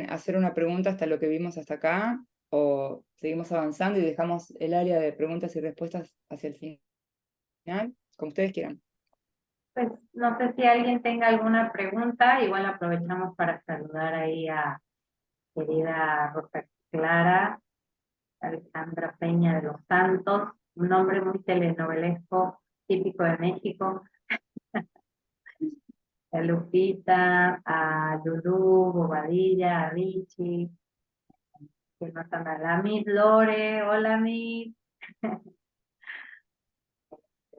hacer una pregunta hasta lo que vimos hasta acá, o seguimos avanzando y dejamos el área de preguntas y respuestas hacia el final, como ustedes quieran. Pues no sé si alguien tenga alguna pregunta, igual aprovechamos para saludar ahí a querida Rosa Clara Alejandra Peña de los Santos, un nombre muy telenovelesco, típico de México, a Lupita, a Lulú, Bobadilla, a Richie, que no están a la Miss Lore, hola Miss.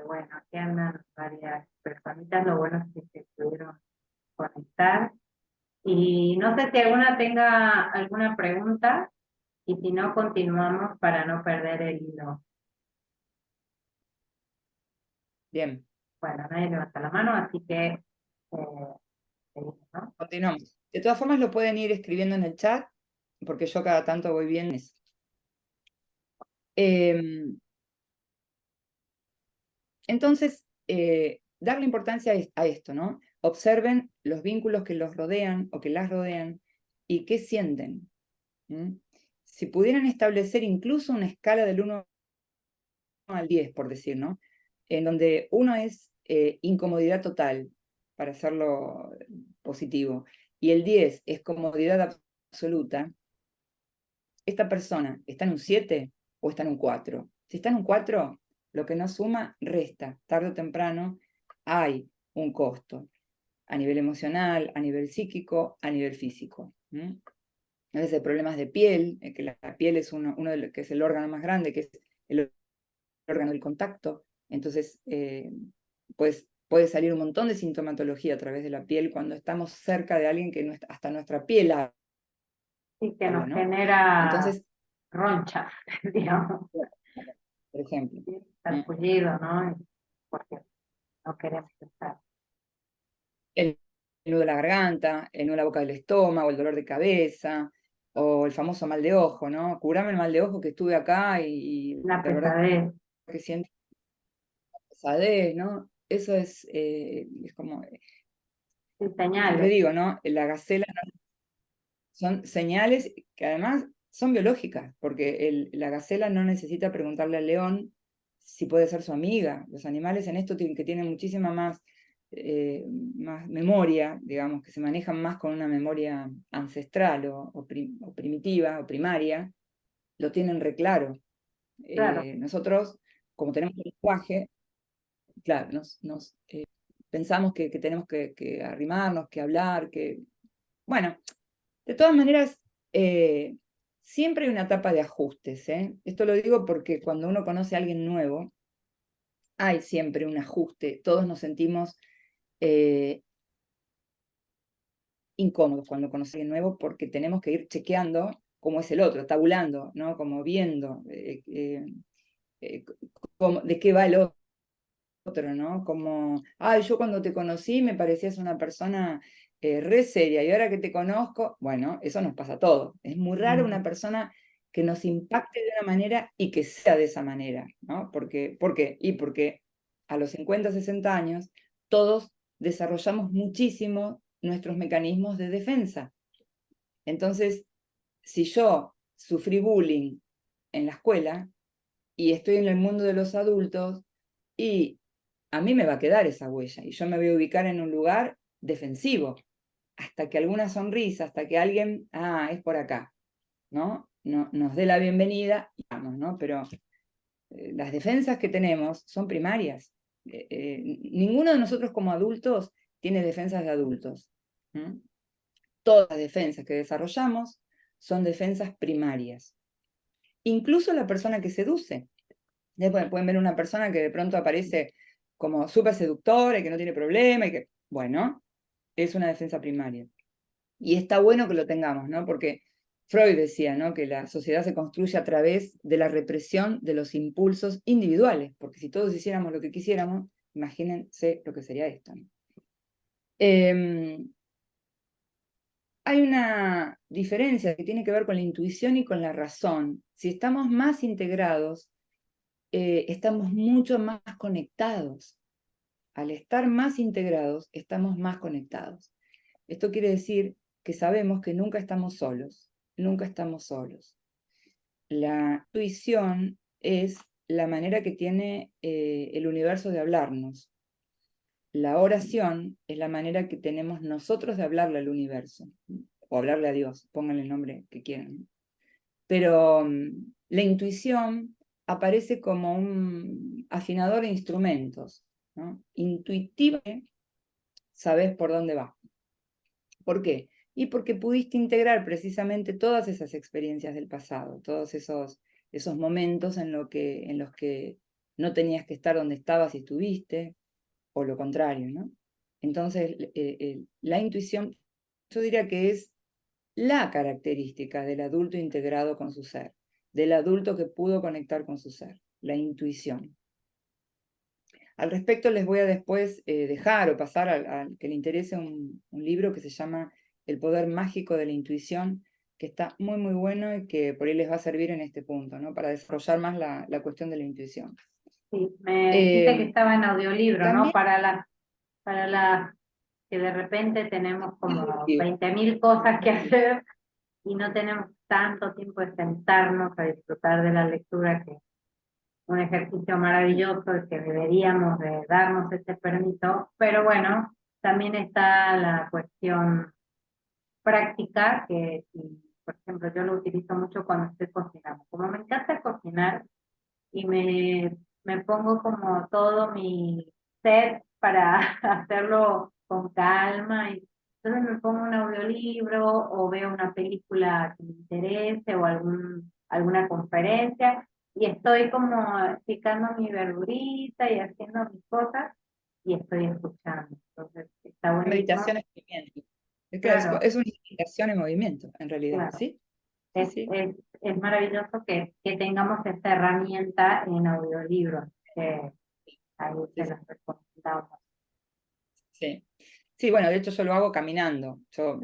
Bueno, aquí andan varias personitas, lo bueno es que se pudieron conectar. Y no sé si alguna tenga alguna pregunta, y si no, continuamos para no perder el hilo. Bien, Bueno, nadie levanta la mano, así que seguimos, ¿no? continuamos. De todas formas lo pueden ir escribiendo en el chat, porque yo cada tanto voy viendo eso. Entonces, darle importancia a esto, ¿no? Observen los vínculos que los rodean o que las rodean y qué sienten. ¿Mm? Si pudieran establecer incluso una escala del 1 al 10, por decir, ¿no? En donde 1 es incomodidad total, para hacerlo positivo, y el 10 es comodidad absoluta, esta persona está en un 7 o está en un 4. Si está en un 4, lo que no suma, resta. Tarde o temprano hay un costo, a nivel emocional, a nivel psíquico, a nivel físico. A veces hay problemas de piel, que la piel es uno de los, que es el órgano más grande, que es el órgano del contacto. Entonces, pues puede salir un montón de sintomatología a través de la piel cuando estamos cerca de alguien que hasta nuestra piel Y que habla, nos ¿no? genera Entonces, roncha, digamos, por ejemplo, sarpullido, ¿no? Porque no queremos estar. el nudo de la garganta, el nudo de la boca del estómago, el dolor de cabeza, o el famoso mal de ojo, ¿no? Curame el mal de ojo que estuve acá y La de verdad pesadez, que siento pesadez, ¿no? Eso es como, sin siempre señales. digo, ¿no? La gacela son señales que además son biológicas, porque la gacela no necesita preguntarle al león si puede ser su amiga. Los animales en esto que tienen muchísima más memoria, digamos, que se manejan más con una memoria ancestral o primitiva o primaria, lo tienen re claro. Claro, Nosotros, como tenemos el lenguaje, claro, pensamos que tenemos que arrimarnos, que hablar, que... Bueno, de todas maneras, siempre hay una etapa de ajustes, ¿eh? Esto lo digo porque cuando uno conoce a alguien nuevo, hay siempre un ajuste. Todos nos sentimos eh, incómodos cuando conocemos a alguien nuevo porque tenemos que ir chequeando cómo es el otro, tabulando, ¿no? Como viendo eh, de qué va el otro, ¿no? Como, ay, yo cuando te conocí me parecías una persona re seria y ahora que te conozco, bueno, eso nos pasa a todos. Es muy raro una persona que nos impacte de una manera y que sea de esa manera, ¿no? ¿Por qué? Y porque a los 50, 60 años todos desarrollamos muchísimo nuestros mecanismos de defensa. Entonces, si yo sufrí bullying en la escuela y estoy en el mundo de los adultos y a mí me va a quedar esa huella y yo me voy a ubicar en un lugar defensivo, hasta que alguna sonrisa, hasta que alguien, es por acá, ¿no? Nos dé la bienvenida, vamos, ¿no? Pero las defensas que tenemos son primarias. Ninguno de nosotros como adultos tiene defensas de adultos. Todas las defensas que desarrollamos son defensas primarias. Incluso la persona que seduce. Pueden ver una persona que de pronto aparece como súper seductora y que no tiene problema y que, bueno, es una defensa primaria. Y está bueno que lo tengamos, ¿no? Porque Freud decía, ¿no? Que la sociedad se construye a través de la represión de los impulsos individuales, porque si todos hiciéramos lo que quisiéramos, imagínense lo que sería esto, ¿no? Hay una diferencia que tiene que ver con la intuición y con la razón. Si estamos más integrados, estamos mucho más conectados. Al estar más integrados, estamos más conectados. Esto quiere decir que sabemos que nunca estamos solos, nunca estamos solos. La intuición es la manera que tiene el universo de hablarnos. La oración es la manera que tenemos nosotros de hablarle al universo, o hablarle a Dios, pónganle el nombre que quieran. Pero la intuición aparece como un afinador de instrumentos, ¿no? Intuitivamente sabes por dónde va. ¿Por qué? Y porque pudiste integrar precisamente todas esas experiencias del pasado, todos esos momentos en los que no tenías que estar donde estabas y estuviste, o lo contrario, ¿no? Entonces, la intuición, yo diría que es la característica del adulto integrado con su ser, del adulto que pudo conectar con su ser, la intuición. Al respecto les voy a después dejar o pasar al que le interese un libro que se llama El poder mágico de la intuición, que está muy muy bueno y que por ahí les va a servir en este punto, ¿no? Para desarrollar más la cuestión de la intuición. Sí, me dijiste que estaba en audiolibro, ¿no? También Para las que de repente tenemos como 20.000 cosas que hacer y no tenemos tanto tiempo de sentarnos a disfrutar de la lectura, que es un ejercicio maravilloso y que deberíamos de darnos ese permiso, pero bueno, también está la cuestión práctica, que por ejemplo yo lo utilizo mucho cuando estoy cocinando. Como me encanta cocinar y me pongo como todo mi set para hacerlo con calma, y entonces me pongo un audiolibro o veo una película que me interese o alguna conferencia y estoy como picando mi verdurita y haciendo mis cosas y estoy escuchando. Entonces está buenísimo. meditación es movimiento. Claro, Es una meditación en movimiento, en realidad, claro. ¿sí? Sí, Es, sí. es, es maravilloso que tengamos esta herramienta en audiolibros, que ahí se Sí, las recomendamos. sí. Sí, bueno, de hecho yo lo hago caminando. Yo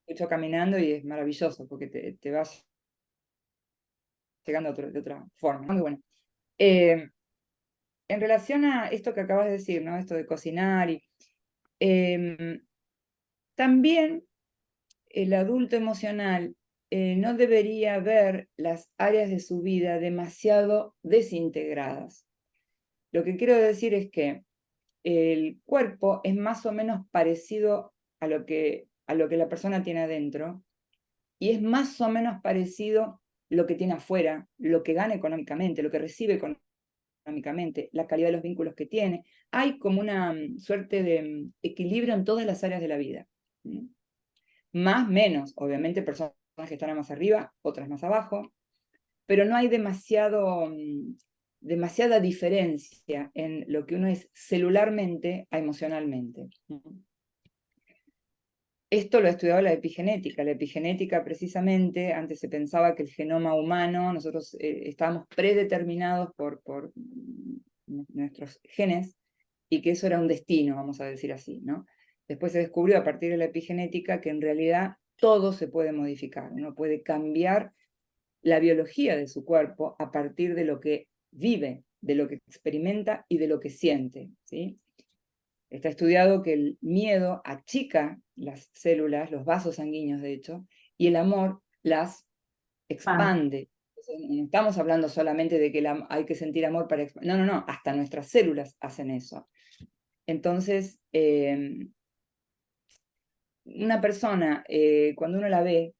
escucho caminando y es maravilloso porque te vas llegando de otra forma. Muy bueno. Eh, en relación a esto que acabas de decir, ¿no? Esto de cocinar em, también el adulto emocional no debería ver las áreas de su vida demasiado desintegradas. Lo que quiero decir es que el cuerpo es más o menos parecido a lo que la persona tiene adentro y es más o menos parecido lo que tiene afuera, lo que gana económicamente, lo que recibe económicamente, la calidad de los vínculos que tiene. Hay como una suerte de equilibrio en todas las áreas de la vida. Más, menos, obviamente personas que están más arriba, otras más abajo, pero no hay demasiada diferencia en lo que uno es celularmente a emocionalmente. Esto lo ha estudiado la epigenética. La epigenética, precisamente, antes se pensaba que el genoma humano, nosotros estábamos predeterminados por nuestros genes y que eso era un destino, vamos a decir así, ¿no? Después se descubrió a partir de la epigenética que en realidad todo se puede modificar. Uno puede cambiar la biología de su cuerpo a partir de lo que vive, de lo que experimenta y de lo que siente, ¿sí? Está estudiado que el miedo achica las células, los vasos sanguíneos, de hecho, y el amor las Pan. expande. Entonces, no estamos hablando solamente de que hay que sentir amor para expandir. No, no, no, hasta nuestras células hacen eso. Entonces, una persona, cuando uno la ve,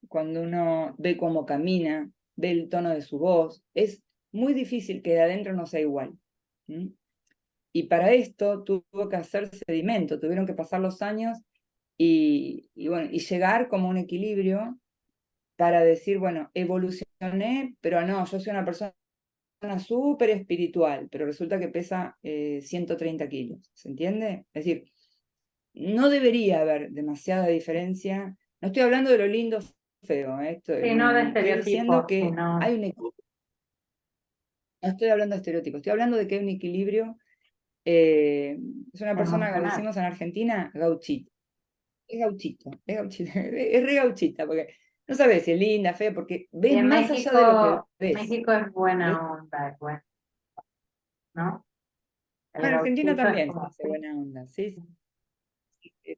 cuando uno ve cómo camina, ve el tono de su voz, es muy difícil que de adentro no sea igual. ¿Mm? Y para esto tuvo que hacer sedimento, tuvieron que pasar los años bueno, y llegar como un equilibrio para decir, bueno, evolucioné, pero no, yo soy una persona súper espiritual, pero resulta que pesa 130 kilos, ¿se entiende? Es decir, no debería haber demasiada diferencia. No estoy hablando de lo lindo feo, Sí, no de estoy diciendo estereotipos, que sino hay un equilibrio. No estoy hablando de estereotipos, estoy hablando de que hay un equilibrio. Es una persona, como emocional. decimos en Argentina, gauchito. Es gauchito, es re gauchita, porque no sabes si es linda, fea, porque Y ves en más allá de lo que México, ves. México es ¿Ves? buena onda, es bueno, ¿no? El En Argentina gauchito es también se como, hace buena onda, sí, sí, sí.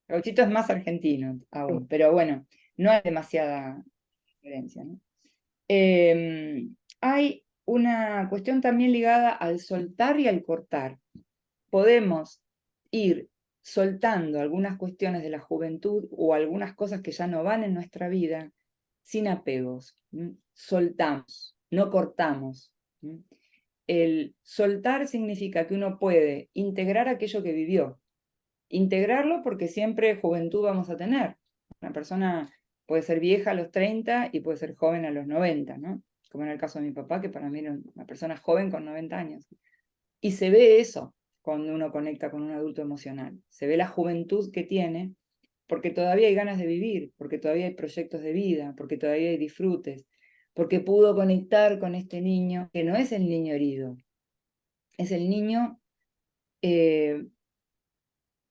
Gauchito es más argentino aún, Sí. pero bueno, no hay demasiada diferencia, ¿no? Hay una cuestión también ligada al soltar y al cortar. Podemos ir soltando algunas cuestiones de la juventud o algunas cosas que ya no van en nuestra vida sin apegos. Soltamos, no cortamos. El soltar significa que uno puede integrar aquello que vivió. Integrarlo porque siempre juventud vamos a tener. Una persona puede ser vieja a los 30 y puede ser joven a los 90, ¿no? Como en el caso de mi papá, que para mí era una persona joven con 90 años. Y se ve eso cuando uno conecta con un adulto emocional. Se ve la juventud que tiene, porque todavía hay ganas de vivir, porque todavía hay proyectos de vida, porque todavía hay disfrutes, porque pudo conectar con este niño, que no es el niño herido, es el niño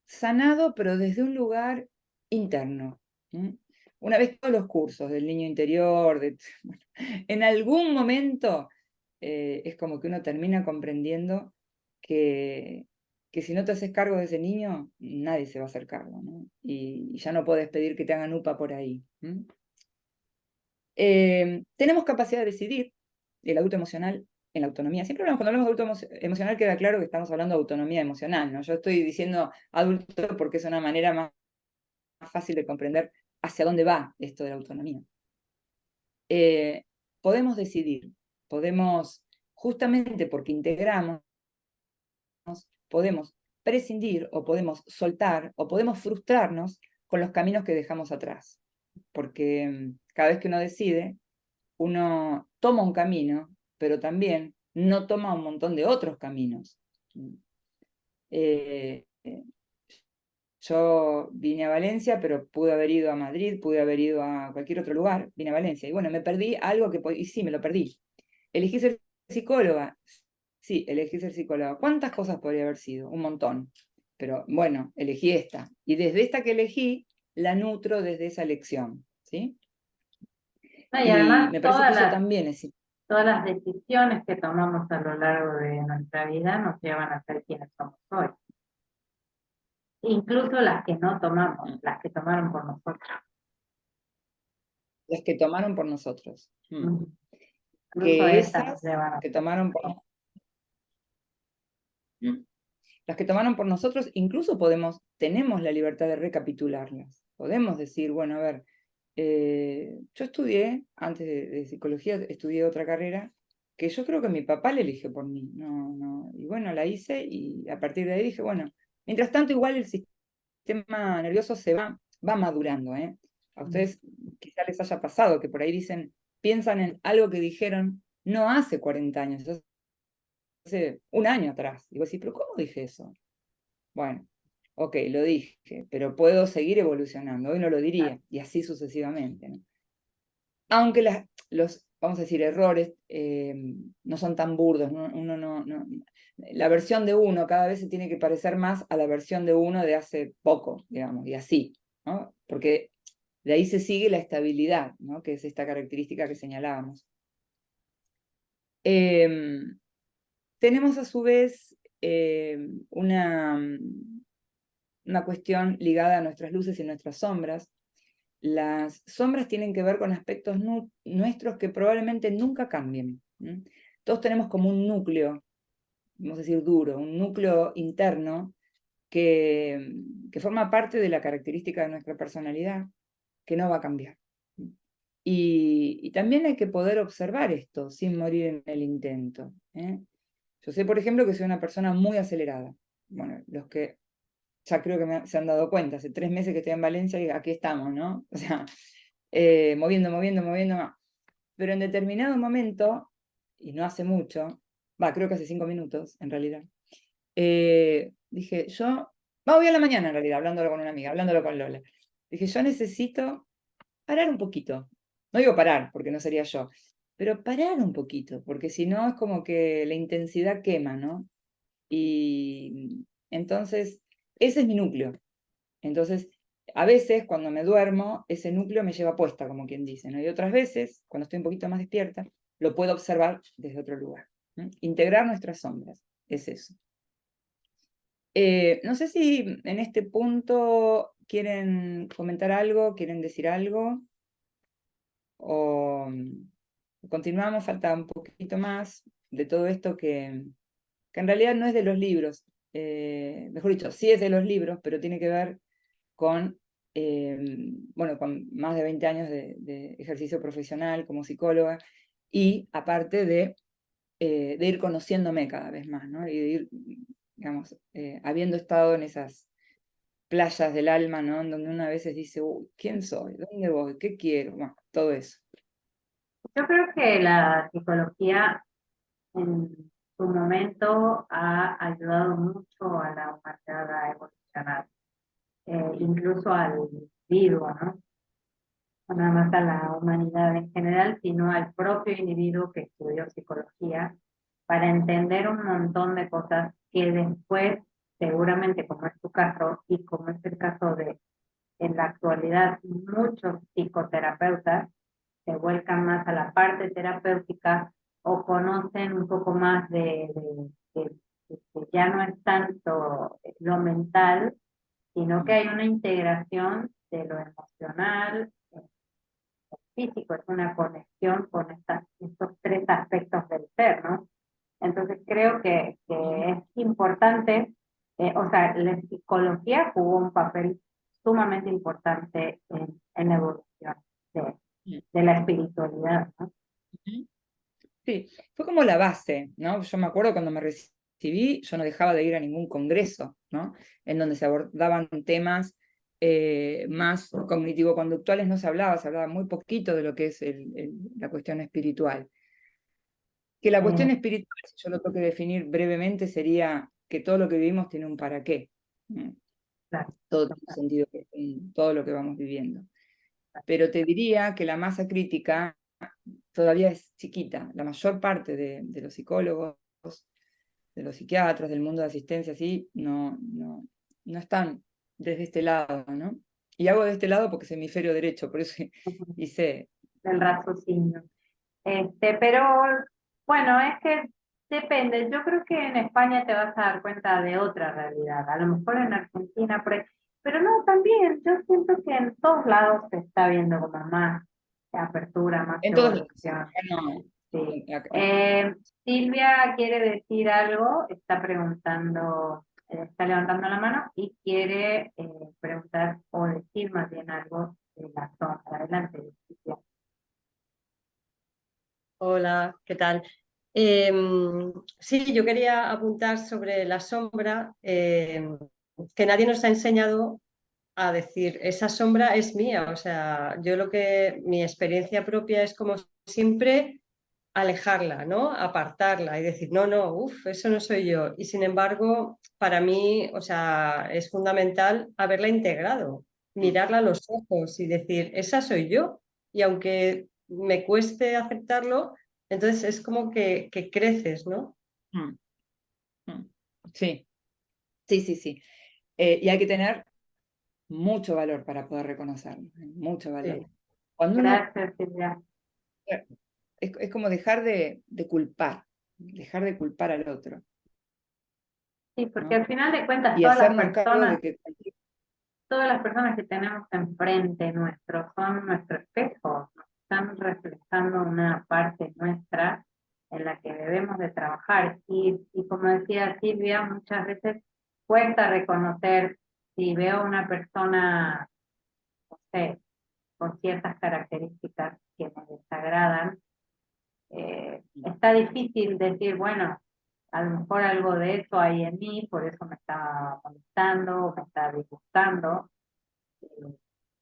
sanado, pero desde un lugar interno. Una vez todos los cursos del niño interior, bueno, en algún momento es como que uno termina comprendiendo que si no te haces cargo de ese niño, nadie se va a hacer cargo, ¿no? Y ya no puedes pedir que te hagan UPA por ahí. Tenemos capacidad de decidir, el adulto emocional en la autonomía. Siempre hablamos, cuando hablamos de adulto emocional, queda claro que estamos hablando de autonomía emocional, ¿no? Yo estoy diciendo adulto porque es una manera más fácil de comprender hacia dónde va esto de la autonomía. Podemos decidir, podemos, justamente porque integramos, podemos prescindir o podemos soltar o podemos frustrarnos con los caminos que dejamos atrás. Porque cada vez que uno decide, uno toma un camino, pero también no toma un montón de otros caminos. Eh, yo vine a Valencia, pero pude haber ido a Madrid, pude haber ido a cualquier otro lugar, vine a Valencia. Y bueno, me perdí algo que, y sí, me lo perdí. Elegí ser psicóloga. Sí, elegí ser psicóloga. ¿Cuántas cosas podría haber sido? Un montón. Pero bueno, elegí esta. Y desde esta que elegí, la nutro desde esa elección. ¿Sí? No, y Y además me parece que eso también es. todas las decisiones que tomamos a lo largo de nuestra vida nos llevan a ser quienes somos hoy. Incluso las que no tomamos, las que tomaron por nosotros. Las que tomaron por nosotros. Incluso Que esas nos esas llevan a que ser. tomaron por, las que tomaron por nosotros, incluso tenemos la libertad de recapitularlas. Podemos decir, bueno, a ver, yo estudié, antes de psicología, estudié otra carrera, que yo creo que mi papá la eligió por mí. Y bueno, la hice y a partir de ahí dije, bueno, mientras tanto igual el sistema nervioso va madurando, ¿eh? A ustedes quizá les haya pasado que por ahí piensan en algo que dijeron no hace 40 años, hace un año atrás. Y vos decís, pero ¿cómo dije eso? Bueno, ok, lo dije, pero puedo seguir evolucionando, hoy no lo diría, y así sucesivamente, ¿no? Aunque vamos a decir, errores no son tan burdos, la versión de uno cada vez se tiene que parecer más a la versión de uno de hace poco, digamos, y así, ¿no? Porque de ahí se sigue la estabilidad, ¿no? Que es esta característica que señalábamos. Tenemos a su vez una cuestión ligada a nuestras luces y nuestras sombras. Las sombras tienen que ver con aspectos nuestros que probablemente nunca cambien. Todos tenemos como un núcleo, vamos a decir duro, un núcleo interno que forma parte de la característica de nuestra personalidad, que no va a cambiar. Y también hay que poder observar esto sin morir en el intento. Yo sé, por ejemplo, que soy una persona muy acelerada. Bueno, los que ya creo que se han dado cuenta, hace 3 meses que estoy en Valencia y aquí estamos, ¿no? O sea, moviendo. Pero en determinado momento, y no hace mucho, creo que hace 5 minutos, en realidad, dije, voy a la mañana en realidad, hablándolo con una amiga, hablándolo con Lola. Dije, yo necesito parar un poquito. No digo parar, porque no sería yo, pero parar un poquito, porque si no es como que la intensidad quema, ¿no? Y entonces, ese es mi núcleo. Entonces, a veces cuando me duermo, ese núcleo me lleva puesta, como quien dice, ¿no? Y otras veces, cuando estoy un poquito más despierta, lo puedo observar desde otro lugar. Integrar nuestras sombras, es eso. No sé si en este punto ¿quieren comentar algo? ¿Quieren decir algo? ¿O continuamos? Falta un poquito más de todo esto que en realidad no es de los libros. Mejor dicho, sí es de los libros, pero tiene que ver con, bueno, con más de 20 años de ejercicio profesional como psicóloga y aparte de ir conociéndome cada vez más, ¿no? Y de ir, digamos, habiendo estado en esas playas del alma, ¿no? En donde uno a veces dice, "Uy, ¿quién soy? ¿Dónde voy? ¿Qué quiero?" Bueno, todo eso. Yo creo que la psicología en su momento ha ayudado mucho a la humanidad a evolucionar, incluso al individuo, ¿no? No nada más a la humanidad en general, sino al propio individuo que estudió psicología, para entender un montón de cosas que después, seguramente como es tu caso y como es el caso de, en la actualidad, muchos psicoterapeutas se vuelcan más a la parte terapéutica o conocen un poco más de que ya no es tanto lo mental, sino que hay una integración de lo emocional, físico, es una conexión con estos tres aspectos del ser, ¿no? Entonces creo que es importante, o sea, la psicología jugó un papel sumamente importante en la evolución de, de la espiritualidad, ¿no? Sí, fue como la base, ¿no? Yo me acuerdo cuando me recibí, yo no dejaba de ir a ningún congreso, ¿no? En donde se abordaban temas más cognitivo-conductuales, no se hablaba muy poquito de lo que es la cuestión espiritual. Que la cuestión Eh, espiritual, si yo lo tengo que definir brevemente, sería que todo lo que vivimos tiene un para qué. ¿No? claro, Todo tiene sentido en todo lo que vamos viviendo. Pero te diría que la masa crítica todavía es chiquita. La mayor parte de los psicólogos, de los psiquiatras, del mundo de asistencia, así, no están desde este lado, ¿no? Y hago de este lado porque es hemisferio derecho, por eso hice... del raciocinio. Pero bueno, es que depende. Yo creo que en España te vas a dar cuenta de otra realidad. A lo mejor en Argentina, pero no, también. Yo siento que en todos lados se está viendo como más apertura, más En todos lados. evolución. Acá no, Sí. acá Silvia quiere decir algo, está preguntando, está levantando la mano y quiere preguntar o decir más bien algo de la zona. Adelante, Silvia. Hola, ¿qué tal? Sí, yo quería apuntar sobre la sombra, que nadie nos ha enseñado a decir, esa sombra es mía. O sea, yo mi experiencia propia es como siempre alejarla, ¿no? Apartarla y decir, no, no, uff, eso no soy yo. Y sin embargo, para mí, o sea, es fundamental haberla integrado, mirarla a los ojos y decir, esa soy yo. Y aunque me cueste aceptarlo, entonces es como que creces, ¿no? mm, mm. Sí, sí, sí, sí. Y hay que tener mucho valor para poder reconocerlo, mucho valor. Sí, Cuando uno, Gracias, Silvia. es como dejar de culpar al otro, Sí, porque ¿no? al final de cuentas Y hacernos cargo de que todas las personas que tenemos enfrente nuestro son nuestro espejo, nos están reflejando una parte nuestra en la que debemos de trabajar. Y como decía Silvia, muchas veces cuesta reconocer si veo una persona, no sé, con ciertas características que me desagradan, está difícil decir, bueno, a lo mejor algo de eso hay en mí, por eso me está molestando, me está disgustando.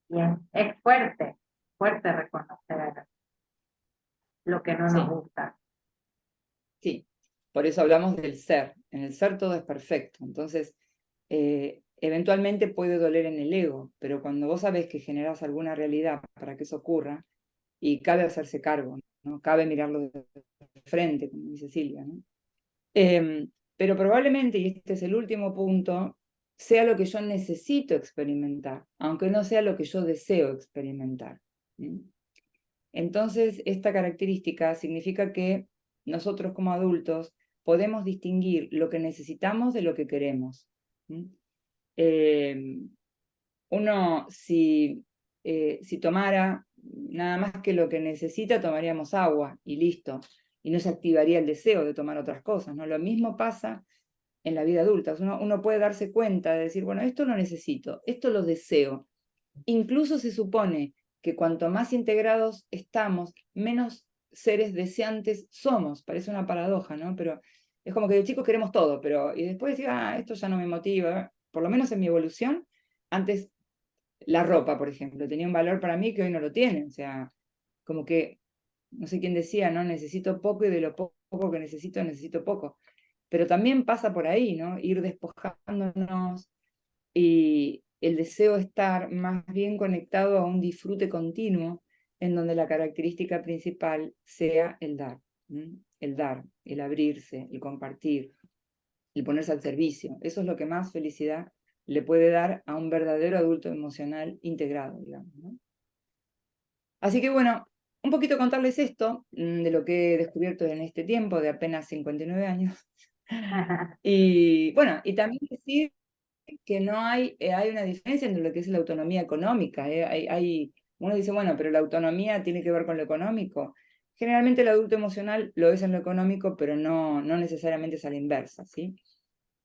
Y es fuerte, fuerte reconocer lo que no nos sí, gusta. sí, por eso hablamos del ser. En el ser todo es perfecto. Entonces, eventualmente puede doler en el ego, pero cuando vos sabés que generás alguna realidad para que eso ocurra, y cabe hacerse cargo, ¿no? Cabe mirarlo de frente, como dice Silvia, ¿no? Pero probablemente, y este es el último punto, sea lo que yo necesito experimentar, aunque no sea lo que yo deseo experimentar. ¿Sí? Entonces, esta característica significa que nosotros como adultos podemos distinguir lo que necesitamos de lo que queremos. ¿Sí? uno si tomara nada más que lo que necesita, tomaríamos agua y listo, y no se activaría el deseo de tomar otras cosas, ¿no? Lo mismo pasa en la vida adulta. Uno puede darse cuenta de decir, bueno, esto lo necesito, esto lo deseo. Incluso se supone que cuanto más integrados estamos, menos seres deseantes somos. Parece una paradoja, ¿no? Pero es como que de chicos queremos todo, pero y después decir, esto ya no me motiva. Por lo menos en mi evolución, antes la ropa, por ejemplo, tenía un valor para mí que hoy no lo tiene. O sea, como que, no sé quién decía, ¿no? Necesito poco y de lo poco que necesito poco. Pero también pasa por ahí, ¿no? Ir despojándonos y el deseo estar más bien conectado a un disfrute continuo en donde la característica principal sea el dar. El dar, el abrirse, el compartir, el ponerse al servicio. Eso es lo que más felicidad le puede dar a un verdadero adulto emocional integrado, digamos, ¿no? Así que bueno, un poquito contarles esto de lo que he descubierto en este tiempo de apenas 59 años. Y bueno, y también decir que no hay una diferencia entre lo que es la autonomía económica. Uno dice, bueno, pero la autonomía tiene que ver con lo económico. Generalmente el adulto emocional lo es en lo económico, pero no necesariamente es a la inversa, ¿sí?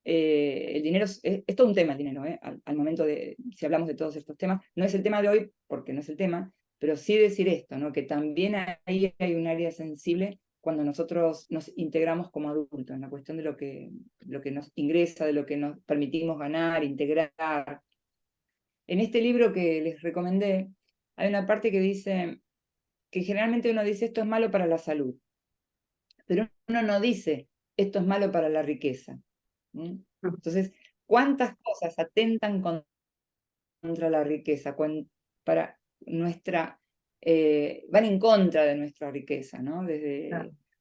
El dinero es todo un tema, el dinero, al momento de, si hablamos de todos estos temas, no es el tema de hoy, porque no es el tema, pero sí decir esto, ¿no? Que también ahí hay un área sensible cuando nosotros nos integramos como adultos, en la cuestión de lo que nos ingresa, de lo que nos permitimos ganar, integrar. En este libro que les recomendé, hay una parte que dice que generalmente uno dice esto es malo para la salud, pero uno no dice esto es malo para la riqueza. Entonces, ¿cuántas cosas atentan contra la riqueza? Para nuestra, van en contra de nuestra riqueza, ¿no? Desde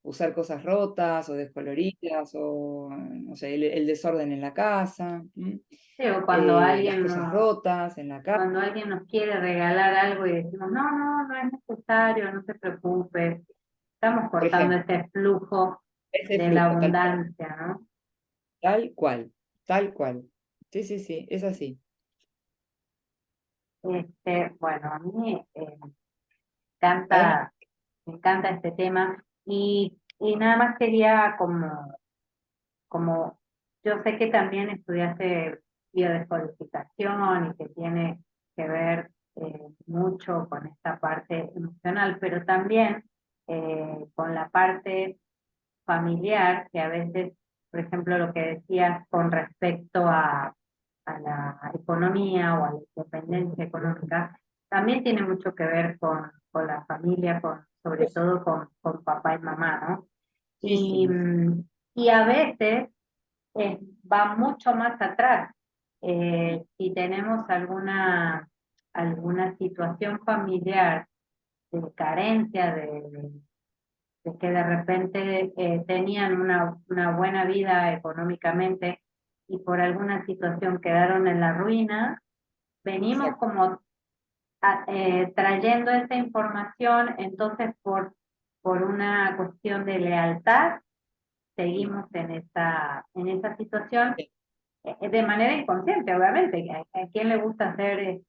usar cosas rotas o descoloridas, o no sé, el desorden en la casa, Sí, o cuando las cosas rotas en la casa. cuando alguien nos quiere regalar algo y decimos, no es necesario, no se preocupe, estamos Por cortando ejemplo, ese flujo ese de la flujo, abundancia, ¿no? tal cual, tal cual. Sí, sí, sí, es así. Bueno, a mí Además, me encanta este tema y nada más quería como yo sé que también estudiaste biodescodificación y que tiene que ver mucho con esta parte emocional, pero también con la parte familiar, que a veces, por ejemplo, lo que decías con respecto a la economía o a la independencia económica, también tiene mucho que ver con la familia, sobre todo con papá y mamá, ¿no? Y, muchísimo. y a veces va mucho más atrás. Si tenemos alguna situación familiar de carencia, de que de repente tenían una buena vida económicamente y por alguna situación quedaron en la ruina, venimos Exacto. como trayendo esa información, entonces por una cuestión de lealtad seguimos en esa situación de manera inconsciente, obviamente. A quién le gusta ser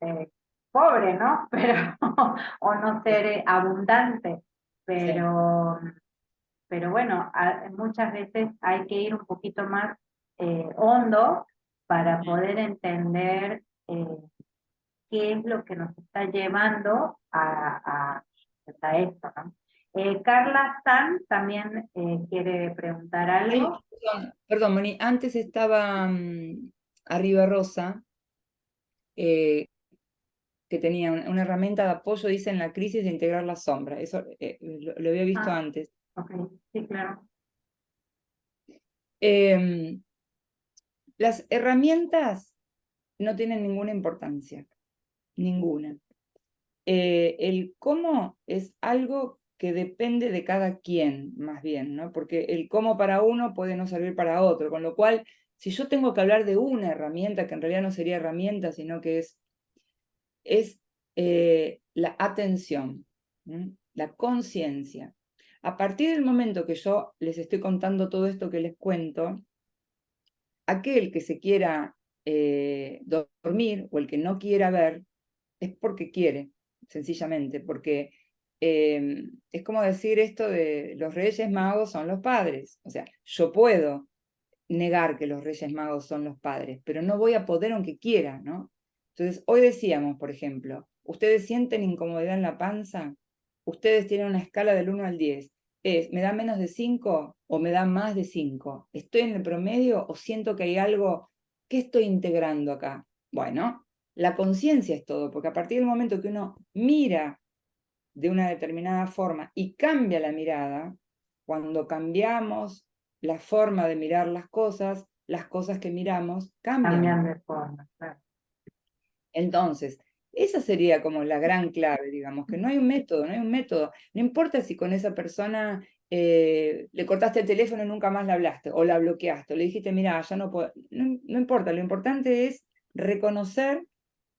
pobre, ¿no? Pero, o no ser abundante. Sí. Pero, pero bueno, muchas veces hay que ir un poquito más hondo para poder entender qué es lo que nos está llevando a esto, ¿no? Carla San también quiere preguntar Ay, algo. perdón, Moni, antes estaba arriba Rosa, eh, que tenía una herramienta de apoyo, dice, en la crisis de integrar la sombra. Eso lo había visto Ah, antes. ok, sí, claro. Em, las herramientas no tienen ninguna importancia, ninguna. El cómo es algo que depende de cada quien, más bien, ¿no? Porque el cómo para uno puede no servir para otro, con lo cual, si yo tengo que hablar de una herramienta, que en realidad no sería herramienta, sino que es la atención, la conciencia. A partir del momento que yo les estoy contando todo esto que les cuento, aquel que se quiera dormir o el que no quiera ver, es porque quiere, sencillamente, porque es como decir esto de los Reyes Magos son los padres. O sea, yo puedo negar que los Reyes Magos son los padres, pero no voy a poder aunque quiera, ¿no? Entonces, hoy decíamos, por ejemplo, ¿ustedes sienten incomodidad en la panza? Ustedes tienen una escala del 1 al 10. ¿Me da menos de 5 o me da más de 5? ¿Estoy en el promedio o siento que hay algo que estoy integrando acá? Bueno, la conciencia es todo, porque a partir del momento que uno mira de una determinada forma y cambia la mirada, cuando cambiamos la forma de mirar las cosas que miramos cambian. Cambian de forma, claro. Entonces, esa sería como la gran clave, digamos, que no hay un método, no hay un método. No importa si con esa persona le cortaste el teléfono y nunca más le hablaste, o la bloqueaste, o le dijiste, mira, ya no puedo. No, no importa, lo importante es reconocer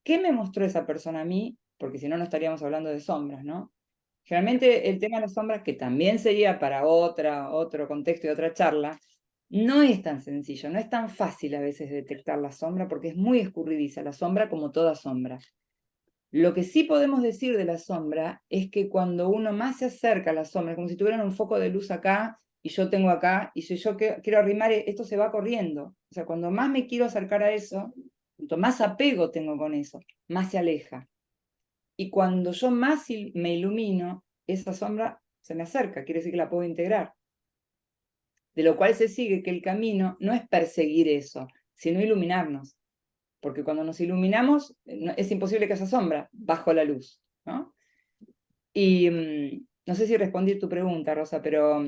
qué me mostró esa persona a mí, porque si no, no estaríamos hablando de sombras, ¿no? Generalmente el tema de las sombras, que también sería para otro contexto y otra charla, no es tan sencillo, no es tan fácil a veces detectar la sombra porque es muy escurridiza la sombra como toda sombra. Lo que sí podemos decir de la sombra es que cuando uno más se acerca a la sombra, como si tuvieran un foco de luz acá y yo tengo acá, y si yo quiero arrimar, esto se va corriendo. O sea, cuando más me quiero acercar a eso, cuanto más apego tengo con eso, más se aleja. Y cuando yo más me ilumino, esa sombra se me acerca, quiere decir que la puedo integrar. De lo cual se sigue que el camino no es perseguir eso, sino iluminarnos. Porque cuando nos iluminamos, es imposible que haya sombra bajo la luz, ¿no? Y no sé si respondí tu pregunta, Rosa, pero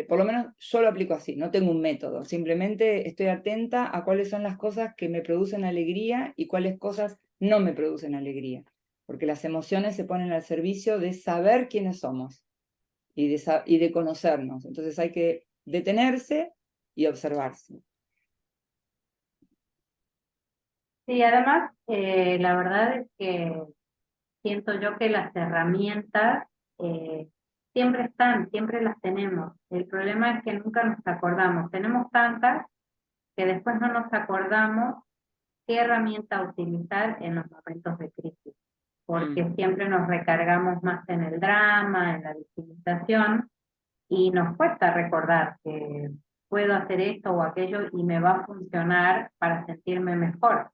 por lo menos yo lo aplico así, no tengo un método, simplemente estoy atenta a cuáles son las cosas que me producen alegría y cuáles cosas no me producen alegría, porque las emociones se ponen al servicio de saber quiénes somos y de conocernos, entonces hay que detenerse y observarse. Sí, además, la verdad es que siento yo que las herramientas eh, siempre están, siempre las tenemos. El problema es que nunca nos acordamos. Tenemos tantas que después no nos acordamos qué herramienta utilizar en los momentos de crisis, porque siempre nos recargamos más en el drama, en la victimización, y nos cuesta recordar que puedo hacer esto o aquello y me va a funcionar para sentirme mejor.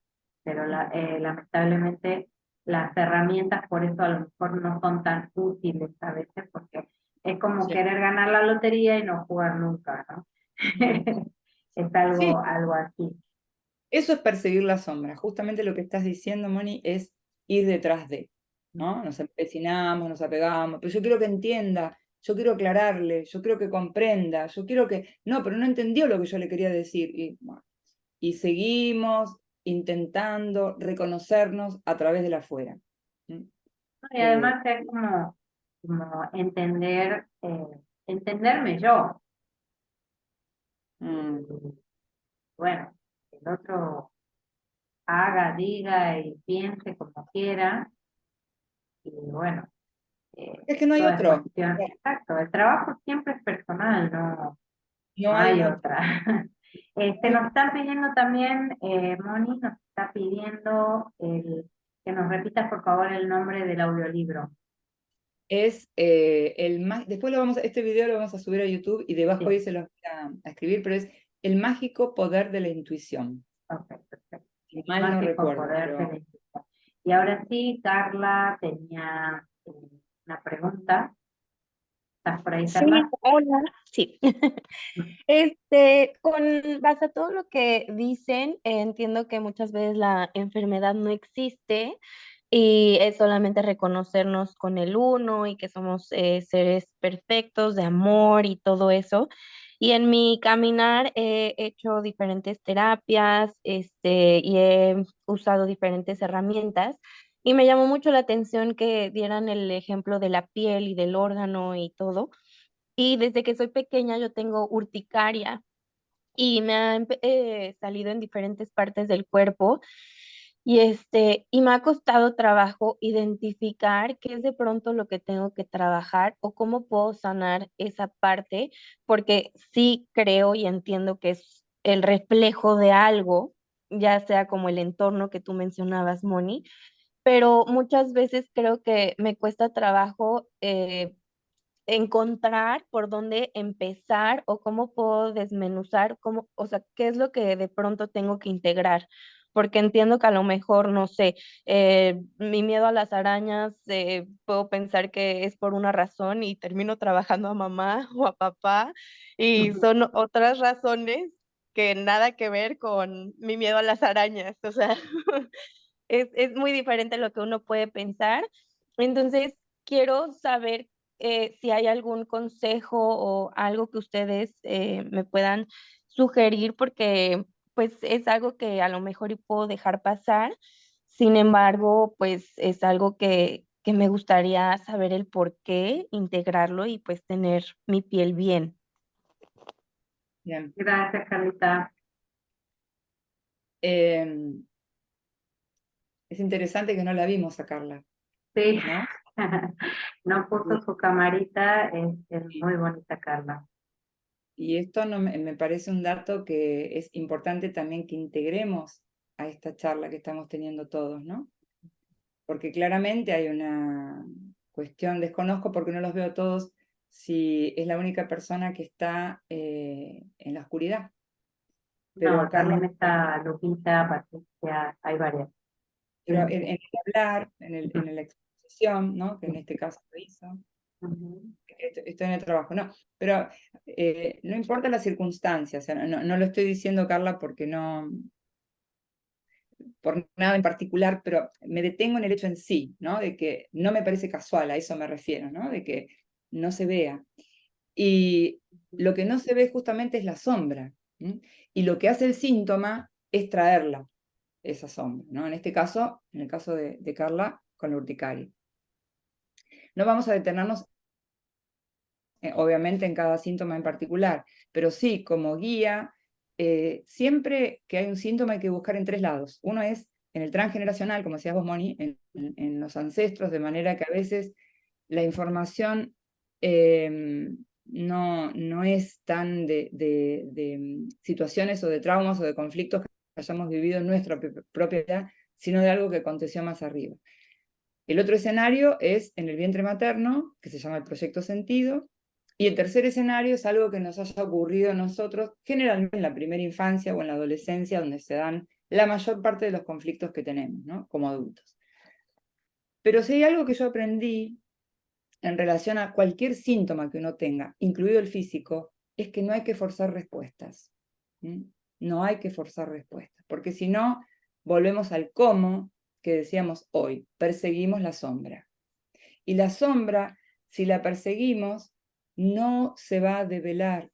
Pero lamentablemente las herramientas por eso a lo mejor no son tan útiles a veces, porque es como Sí. querer ganar la lotería y no jugar nunca, ¿no? Es Sí, algo así. eso es perseguir la sombra. Justamente lo que estás diciendo, Moni, es ir detrás de, ¿no? Nos empecinamos, nos apegamos, pero yo quiero que entienda, yo quiero aclararle, yo quiero que comprenda, yo quiero que... No, pero no entendió lo que yo le quería decir. Y seguimos intentando reconocernos a través de la afuera. Y además es como entender, entenderme yo. Mm. Bueno, el otro haga, diga y piense como quiera. Y bueno, Es que no hay toda es otro. cuestión. Exacto, el trabajo siempre es personal, no, No no hay hay un otro. otra. Nos están pidiendo también, Moni nos está pidiendo que nos repitas por favor el nombre del audiolibro. Es después este video lo vamos a subir a YouTube y debajo Sí, ahí se lo voy a escribir, pero es El mágico poder de la intuición. ok, perfecto. Si mal no Mágico recuerdo, poder de pero la intuición. Y ahora sí, Carla tenía una pregunta. ¿Estás por ahí, Sí, Carla? hola, sí. Con base a todo lo que dicen, entiendo que muchas veces la enfermedad no existe y es solamente reconocernos con el uno y que somos seres perfectos de amor y todo eso. Y en mi caminar he hecho diferentes terapias, y he usado diferentes herramientas. Y me llamó mucho la atención que dieran el ejemplo de la piel y del órgano y todo. Y desde que soy pequeña yo tengo urticaria y me ha salido en diferentes partes del cuerpo y me ha costado trabajo identificar qué es de pronto lo que tengo que trabajar o cómo puedo sanar esa parte, porque sí creo y entiendo que es el reflejo de algo, ya sea como el entorno que tú mencionabas, Moni, pero muchas veces creo que me cuesta trabajo encontrar por dónde empezar o cómo puedo desmenuzar, cómo, o sea, qué es lo que de pronto tengo que integrar. Porque entiendo que a lo mejor, no sé, mi miedo a las arañas, puedo pensar que es por una razón y termino trabajando a mamá o a papá, y son otras razones que nada que ver con mi miedo a las arañas. O sea, es muy diferente lo que uno puede pensar. Entonces, quiero saber si hay algún consejo o algo que ustedes me puedan sugerir, porque pues es algo que a lo mejor y puedo dejar pasar. Sin embargo, pues es algo que me gustaría saber el por qué, integrarlo y pues tener mi piel bien. Bien. Gracias, Carlita. Es interesante que no la vimos a Carla, Sí, ¿no? no puso su camarita, es Y, muy bonita, Carla. y esto no me parece un dato que es importante también que integremos a esta charla que estamos teniendo todos, ¿no? Porque claramente hay una cuestión, desconozco porque no los veo todos, si es la única persona que está en la oscuridad. Pero No, Carla, también está Lupita, Patricia, hay varias. pero Sí. en el hablar, en la exposición, ¿no? Que en este caso lo hizo, Ujú. estoy en el trabajo, no, pero no importa las circunstancias, o sea, no lo estoy diciendo, Carla, porque no, por nada en particular, pero me detengo en el hecho en sí, ¿no? De que no me parece casual, a eso me refiero, ¿no? De que no se vea. Y lo que no se ve justamente es la sombra, ¿m? Y lo que hace el síntoma es traerla, esa sombra, ¿no? En este caso, en el caso de Carla, con la urticaria. No vamos a detenernos obviamente en cada síntoma en particular, pero sí como guía, siempre que hay un síntoma hay que buscar en tres lados. Uno es en el transgeneracional, como decías vos, Moni, en los ancestros, de manera que a veces la información no es tan de situaciones o de traumas o de conflictos que hayamos vivido en nuestra propia vida, sino de algo que aconteció más arriba. El otro escenario es en el vientre materno, que se llama el proyecto sentido, y el tercer escenario es algo que nos haya ocurrido a nosotros, generalmente en la primera infancia o en la adolescencia, donde se dan la mayor parte de los conflictos que tenemos, ¿no? Como adultos. Pero si hay algo que yo aprendí en relación a cualquier síntoma que uno tenga, incluido el físico, es que no hay que forzar respuestas. ¿Mm? No hay que forzar respuestas, porque si no, volvemos al cómo que decíamos hoy, perseguimos la sombra. Y la sombra, si la perseguimos, no se va a develar,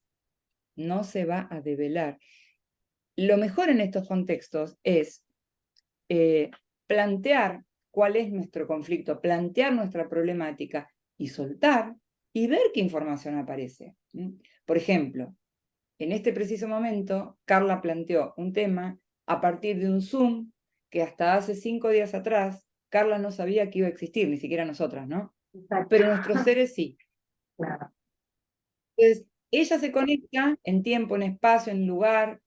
no se va a develar. Lo mejor en estos contextos es plantear cuál es nuestro conflicto, plantear nuestra problemática y soltar y ver qué información aparece. Por ejemplo, en este preciso momento, Carla planteó un tema a partir de un Zoom que hasta hace 5 días atrás, Carla no sabía que iba a existir, ni siquiera nosotras, ¿no? Exacto. Pero nuestros seres sí. Claro. Entonces, ella se conecta en tiempo, en espacio, en lugar,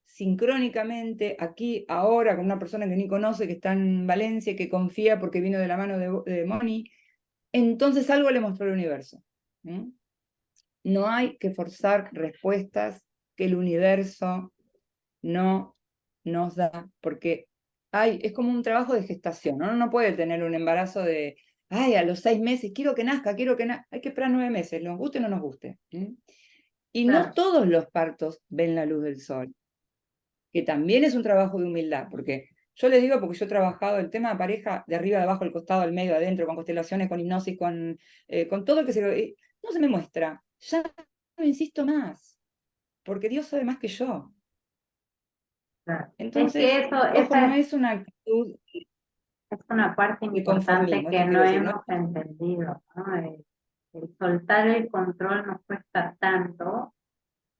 sincrónicamente, aquí, ahora, con una persona que ni conoce, que está en Valencia, que confía porque vino de la mano de Moni. Entonces algo le mostró el universo. No hay que forzar respuestas que el universo no nos da, porque es como un trabajo de gestación, ¿no? Uno no puede tener un embarazo de, ay, a los 6 meses, quiero que nazca, hay que esperar 9 meses, nos guste o no nos guste. Y no Claro. todos los partos ven la luz del sol, que también es un trabajo de humildad, porque yo les digo, porque yo he trabajado el tema de pareja de arriba, de abajo, el costado, al medio, adentro, con constelaciones, con hipnosis, con todo lo que no se me muestra. Ya no insisto más, porque Dios sabe más que yo. Claro. Es que Entonces, eso, ojo, esa no es una actitud es una parte de importante conformismo, que esto no quiero decir, ¿no? hemos entendido, ¿no? El soltar el control nos cuesta tanto,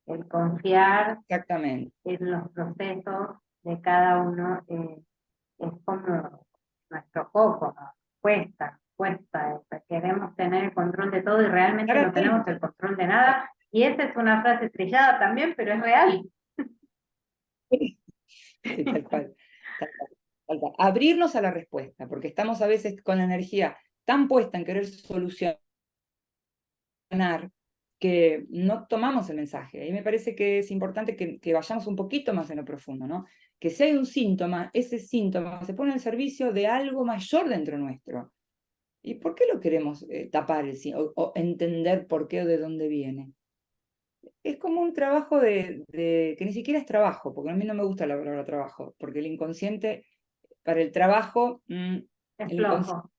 el confiar Exactamente. en los procesos de cada uno, es como nuestro coco, ¿no? Cuesta, queremos tener el control de todo y realmente Estar no tenemos atento. el control de nada, y esa es una frase trillada también, pero es real. Sí, tal cual, tal cual, tal cual. Abrirnos a la respuesta, porque estamos a veces con la energía tan puesta en querer solucionar que no tomamos el mensaje. Y me parece que es importante que vayamos un poquito más en lo profundo, ¿no? Que si hay un síntoma, ese síntoma se pone al servicio de algo mayor dentro nuestro. ¿Y por qué lo queremos tapar o entender por qué o de dónde viene? Es como un trabajo que ni siquiera es trabajo, porque a mí no me gusta la palabra trabajo, porque el inconsciente, para el trabajo, Es el inconsciente, flojo.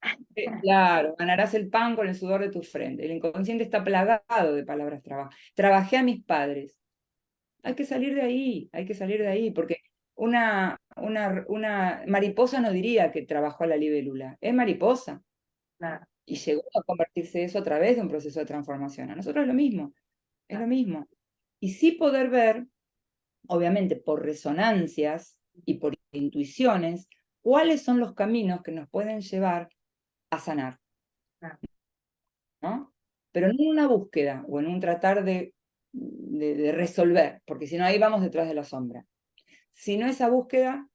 claro, ganarás el pan con el sudor de tu frente. El inconsciente está plagado de palabras trabajo. Trabajé a mis padres. Hay que salir de ahí, hay que salir de ahí, porque una mariposa no diría que trabajó a la libélula, es mariposa. Claro, Y llegó a convertirse eso a través de un proceso de transformación. A nosotros es lo mismo, es lo claro, mismo. Y sí poder ver, obviamente por resonancias y por intuiciones, cuáles son los caminos que nos pueden llevar a sanar, claro. ¿no? Pero no en una búsqueda o en un tratar de resolver, porque si no ahí vamos detrás de la sombra. Sino esa búsqueda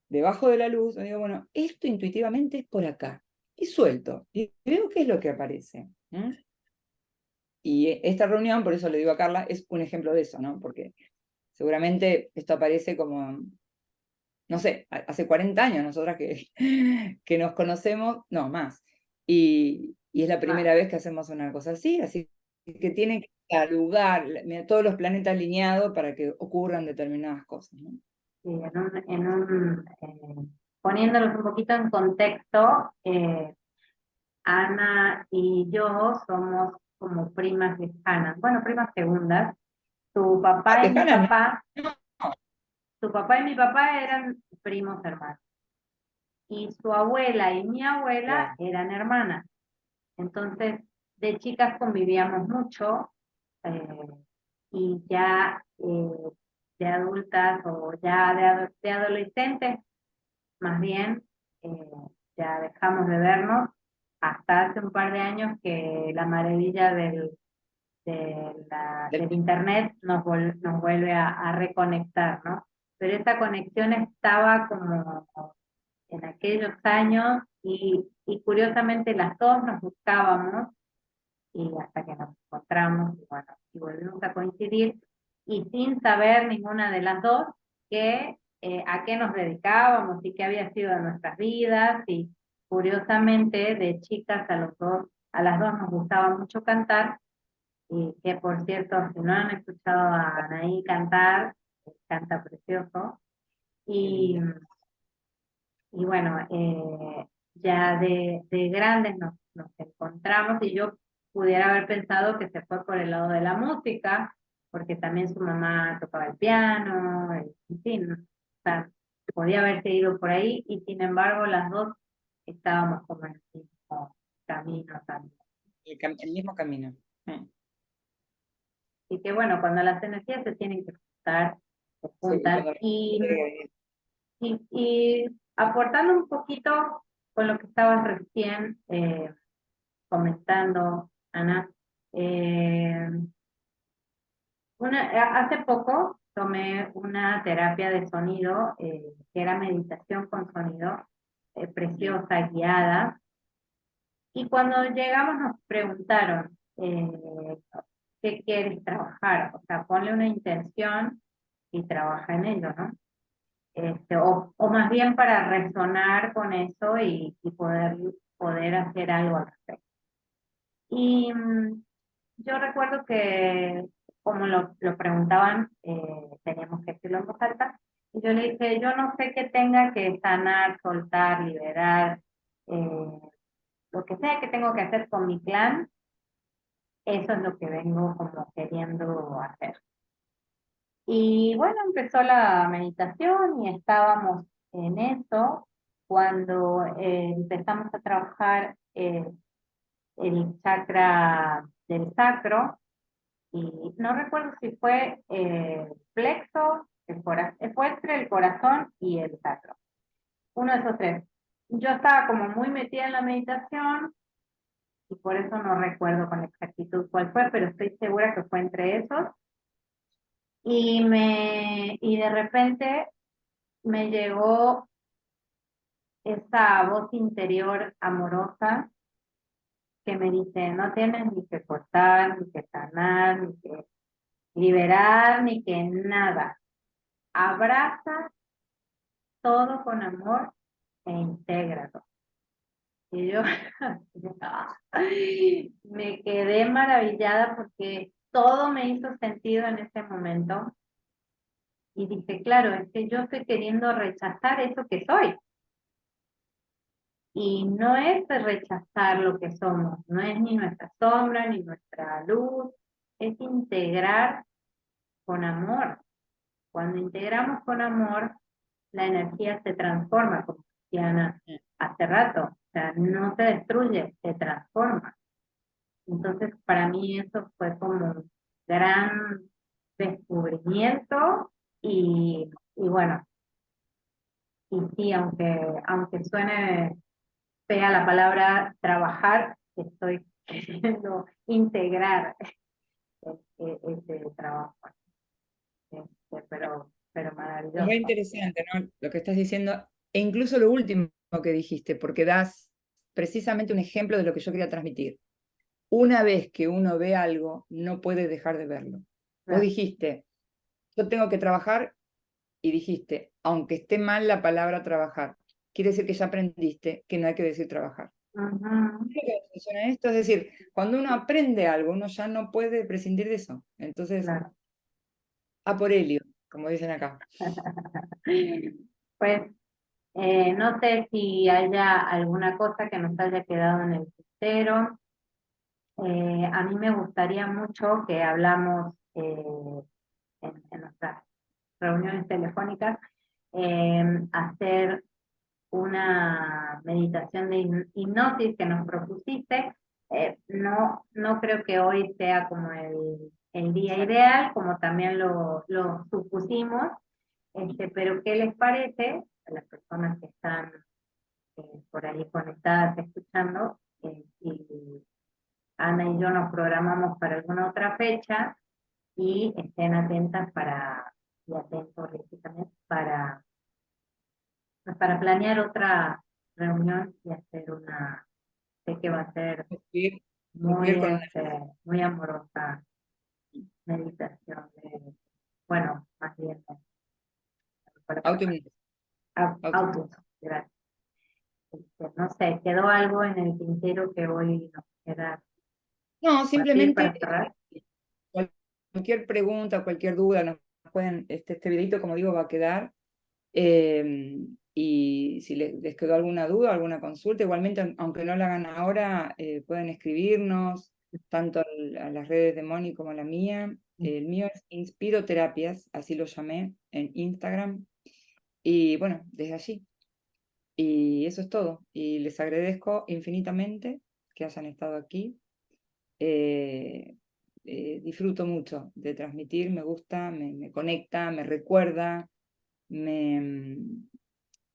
debajo de la luz, digo, bueno, esto intuitivamente es por acá. Y suelto, y veo qué es lo que aparece. Y esta reunión, por eso le digo a Carla, es un ejemplo de eso, ¿no? Porque seguramente esto aparece como, no sé, hace 40 años nosotras que nos conocemos, no, más. Y es la primera vez que hacemos una cosa así que tiene que estar lugar, mira, todos los planetas alineados para que ocurran determinadas cosas, ¿no? Sí, poniéndolos un poquito en contexto, Ana y yo somos como primas lejanas, bueno, primas segundas. Tu Ah, papá y mi lejanas, papá, no, tu papá y mi papá eran primos hermanos. Y su abuela y mi abuela claro. eran hermanas. Entonces, de chicas convivíamos mucho, eh, y ya de adultas o ya de adolescentes, más bien, eh, ya dejamos de vernos hasta hace un par de años que la maravilla Del- del internet nos vuelve a reconectar, ¿no? Pero esa conexión estaba como en aquellos años y curiosamente las dos nos buscábamos y hasta que nos encontramos y bueno, y volvimos a coincidir y sin saber ninguna de las dos que a qué nos dedicábamos y qué había sido de nuestras vidas y curiosamente de chicas a las dos nos gustaba mucho cantar y que por cierto, si no han escuchado a Anaí cantar, canta precioso Qué y, linda. y bueno, ya de grandes nos encontramos y yo pudiera haber pensado que se fue por el lado de la música, porque también su mamá tocaba el piano, en fin, o sea, podía haberse ido por ahí y sin embargo las dos estábamos como en el mismo camino también. El mismo camino. Y que bueno, cuando las energías se tienen que juntar, se Sí, juntan y aportando un poquito con lo que estabas recién comentando, Ana. eh, hace poco tomé una terapia de sonido, que era meditación con sonido, preciosa, guiada, y cuando llegamos nos preguntaron, ¿qué quieres trabajar? O sea, ponle una intención y trabaja en ello, ¿no? O más bien para resonar con eso y poder hacer algo al respecto. Y yo recuerdo que, como lo preguntaban, teníamos que decirlo en voz alta, y yo le dije, yo no sé qué tenga que sanar, soltar, liberar, lo que sea que tengo que hacer con mi clan, eso es lo que vengo como queriendo hacer. Y bueno, empezó la meditación y estábamos en eso cuando empezamos a trabajar el chakra del sacro y no recuerdo si fue plexo, fue entre el corazón y el sacro, uno de esos tres. Yo estaba como muy metida en la meditación y por eso no recuerdo con exactitud cuál fue, pero estoy segura que fue entre esos. Y de repente me llegó esa voz interior amorosa que me dice, no tienes ni que cortar, ni que sanar, ni que liberar, ni que nada. Abraza todo con amor e intégralo. Y yo me quedé maravillada porque todo me hizo sentido en ese momento. Y dije, claro, es que yo estoy queriendo rechazar eso que soy. Y no es rechazar lo que somos, no es ni nuestra sombra, ni nuestra luz, es integrar con amor. Cuando integramos con amor, la energía se transforma, como decía Ana hace rato. O sea, no se destruye, se transforma. Entonces, para mí eso fue como un gran descubrimiento y bueno, y sí, aunque suene fea la palabra trabajar, estoy queriendo integrar ese trabajo. Pero Es muy maravilloso. interesante, ¿no? Lo que estás diciendo, e incluso lo último que dijiste, porque das precisamente un ejemplo de lo que yo quería transmitir. Una vez que uno ve algo, no puede dejar de verlo. Vos Claro. dijiste, yo tengo que trabajar, y dijiste, aunque esté mal la palabra trabajar, quiere decir que ya aprendiste que no hay que decir trabajar. Ujú, ¿Qué es lo que funciona esto? Es decir, cuando uno aprende algo, uno ya no puede prescindir de eso. Entonces, claro. a por ello, como dicen acá. Pues no sé si haya alguna cosa que nos haya quedado en el tintero. A mí me gustaría mucho que hablamos en nuestras reuniones telefónicas, hacer una meditación de hipnosis que nos propusiste. No creo que hoy sea como el día ideal, como también lo supusimos, pero ¿qué les parece a las personas que están por ahí conectadas, escuchando? Y Ana y yo nos programamos para alguna otra fecha y estén atentas y atentos también para planear otra reunión y hacer sé que va a ser Concluir, muy, concluir con una muy amorosa meditación, bueno, más bien para autohipnosis. autos, gracias. No sé, ¿quedó algo en el tintero que hoy nos queda No, compartir simplemente para cerrar? cualquier pregunta, cualquier duda, nos pueden, este videito, como digo, va a quedar. Y si les quedó alguna duda, alguna consulta, igualmente, aunque no la hagan ahora, pueden escribirnos, tanto a las redes de Moni como a la mía. El mío es Inspiro Terapias, así lo llamé en Instagram. Y bueno, desde allí. Y eso es todo. Y les agradezco infinitamente que hayan estado aquí. Disfruto mucho de transmitir, me gusta, me conecta, me recuerda, me,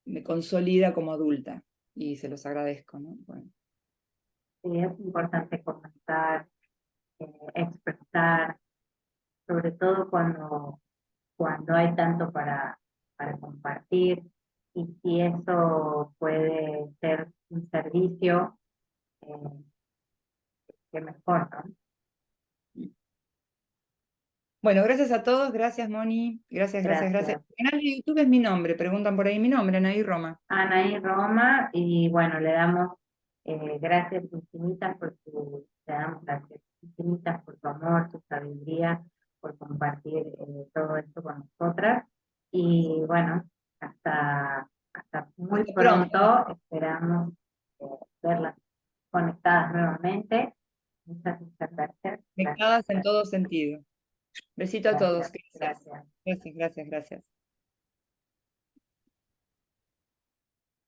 me consolida como adulta y se los agradezco, ¿no? Bueno, Sí, es importante comentar, expresar, sobre todo cuando hay tanto para compartir y si eso puede ser un servicio, eh, que mejor, ¿no? bueno, gracias a todos, gracias Moni, gracias, gracias, gracias. Gracias. El canal de YouTube es mi nombre, preguntan por ahí mi nombre, Anaí Roma. Anaí Roma, y bueno, le damos gracias infinitas le damos gracias infinitas por tu amor, tu sabiduría, por compartir todo esto con nosotras. Y bueno, hasta muy Hasta pronto, pronto, esperamos verlas conectadas nuevamente. Muchas gracias. Gracias, conectadas en todo sentido. Besito a todos, gracias, gracias. gracias. Gracias, gracias, gracias.